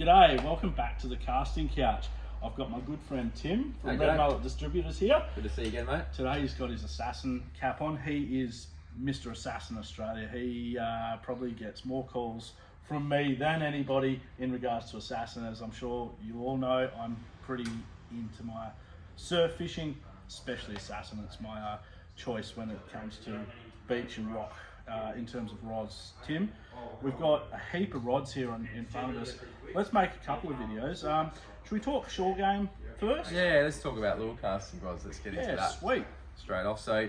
G'day, welcome back to the casting couch. I've got my good friend Tim from Red Mullet Distributors here. Good to see you again, mate. Today he's got his assassin cap on. He is Mr. Assassin Australia. He probably gets more calls from me than anybody in regards to assassin. As I'm sure you all know, I'm pretty into my surf fishing, especially assassin. It's my choice when it comes to beach and rock. In terms of rods, Tim, we've got a heap of rods here in front of us. Let's make a couple of videos. Should we talk shore game first? Yeah, let's talk about lure casting rods. Let's get into that. Yeah, sweet. Straight off. So,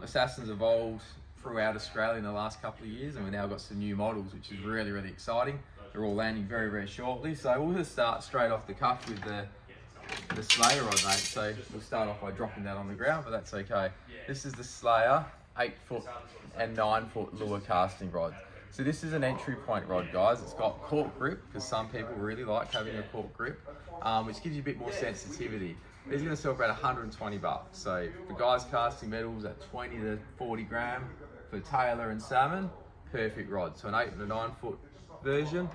Assassin's evolved throughout Australia in the last couple of years, and we've now got some new models, which is really, really exciting. They're all landing very, very shortly. So we'll just start straight off the cuff with the Slayer rod, mate. So we'll start off by dropping that on the ground, but that's okay. This is the Slayer 8-foot and 9-foot lure casting rod. So this is an entry point rod, guys. It's got cork grip because some people really like having a cork grip, which gives you a bit more sensitivity. These are going to sell for about 120 bucks. So for guys casting metals at 20 to 40 gram, for tailor and salmon, perfect rod. So an 8 and a 9-foot version.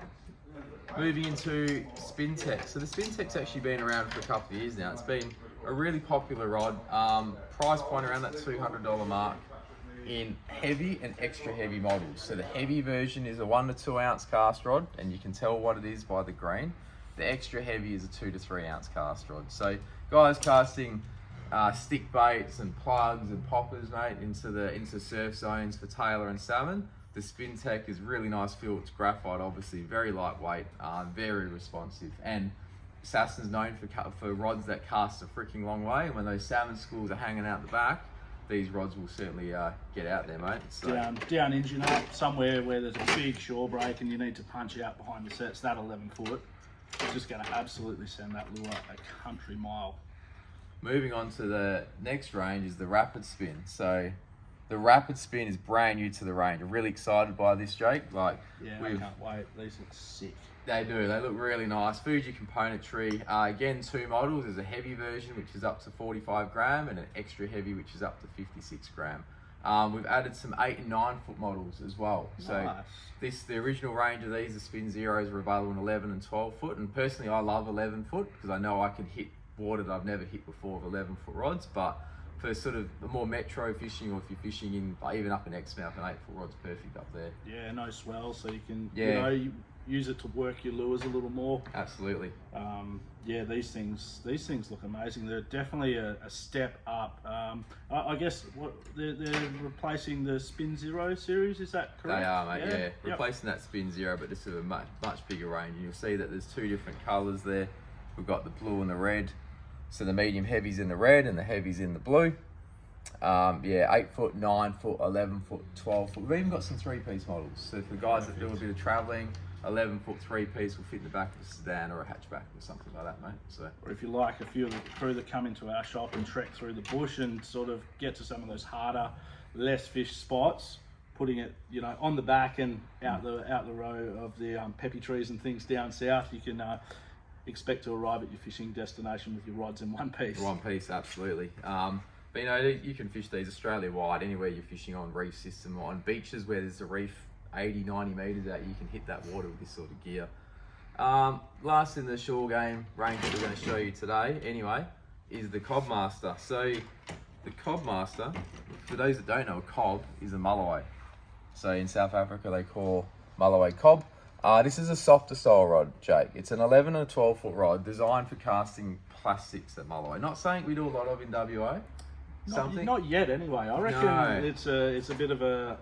Moving into Spin Tech. So the Spin Tech's actually been around for a couple of years now. It's been a really popular rod. Price point around that $200 mark in heavy and extra heavy models. So the heavy version is a 1 to 2 ounce cast rod, and you can tell what it is by the grain. The extra heavy is a 2 to 3 ounce cast rod. So guys casting stick baits and plugs and poppers, mate, into surf zones for tailor and salmon. The Spin Tech is really nice feel. It's graphite, obviously, very lightweight, very responsive. And Assassin's known for rods that cast a freaking long way. And when those salmon schools are hanging out the back, these rods will certainly get out there, mate. So. Down engine up, somewhere where there's a big shore break and you need to punch out behind the sets, that 11-foot is just going to absolutely send that lure a country mile. Moving on to the next range is the Rapid Spin. So the Rapid Spin is brand new to the range. I'm really excited by this, Jake. I can't wait. These look sick. They do. They look really nice. Fuji componentry. Again, 2 models. There's a heavy version, which is up to 45 gram, and an extra heavy, which is up to 56 gram. We've added some 8 and 9-foot models as well. So the original range of these, the Spin Zeros, are available in 11 and 12-foot. And personally, I love 11-foot because I know I can hit water that I've never hit before with 11-foot rods. But for sort of the more metro fishing, or if you're fishing in even up in Exmouth, an 8-foot rod's perfect up there. Yeah, no swell, so you can you use it to work your lures a little more. Absolutely. Yeah, these things look amazing. They're definitely a step up. I guess they're replacing the Spin Zero series. Is that correct? They are, mate. Yeah. Replacing that Spin Zero, but this is a much bigger range. And you'll see that there's 2 different colours there. We've got the blue and the red. So the medium heavy's in the red and the heavy's in the blue. 8-foot, 9-foot, 11-foot, 12-foot. We've even got some 3-piece models. So for guys that do a bit of travelling, 11-foot 3-piece will fit in the back of a sedan or a hatchback or something like that, mate. So, or if you like, a few of the crew that come into our shop and trek through the bush and sort of get to some of those harder, less fished spots, putting it, on the back and out the row of the peppy trees and things down south, you can expect to arrive at your fishing destination with your rods in one piece. One piece, absolutely. But you can fish these Australia-wide, anywhere you're fishing on reef system or on beaches where there's a reef 80, 90 metres out, you can hit that water with this sort of gear. Last in the shore game range that we're going to show you today, anyway, is the Cob Master. So the Cob Master, for those that don't know, a cob is a mulloway. So in South Africa, they call mulloway cob. This is a softer style rod, Jake. It's an 11 and a 12-foot rod designed for casting plastics at mulloway. Not something we do a lot of in WA. Not yet, anyway. I reckon it's a bit of a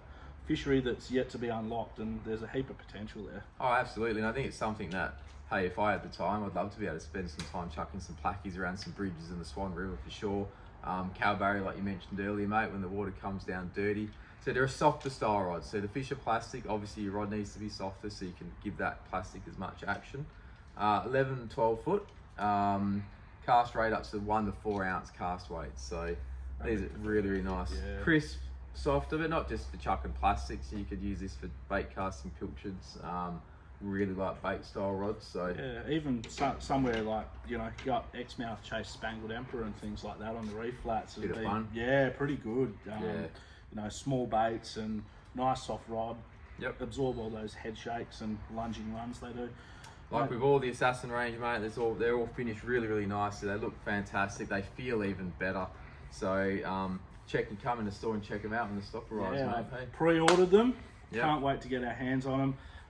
fishery that's yet to be unlocked, and there's a heap of potential there. Oh, absolutely. And I think it's something that, hey, if I had the time, I'd love to be able to spend some time chucking some plackies around some bridges in the Swan River for sure. Cow barrier, like you mentioned earlier, mate, when the water comes down dirty. So they're a softer style rod. So the fish are plastic. Obviously, your rod needs to be softer so you can give that plastic as much action. 11 and 12 foot. Cast rate up to 1 to 4 ounce cast weight. So these are really, really nice. Yeah. Crisp, softer, but not just for chucking plastics. You could use this for bait casting pilchards. Really like bait style rods. So yeah, even somewhere like got Exmouth chase Spangled Emperor and things like that on the reef flats. Bit of fun. Yeah, pretty good. Small baits and nice soft rod. Yep. Absorb all those head shakes and lunging runs they do. Like with all the Assassin range, mate, they're all finished really nicely. They look fantastic. They feel even better. So come in the store and check them out when the stock arrives, mate. Hey. Pre-ordered them. Yep. Can't wait to get our hands on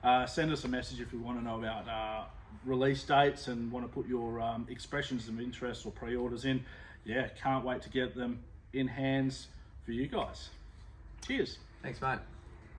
them. Send us a message if you want to know about release dates and want to put your expressions of interest or pre-orders in. Yeah, can't wait to get them in hands for you guys. Cheers. Thanks, mate.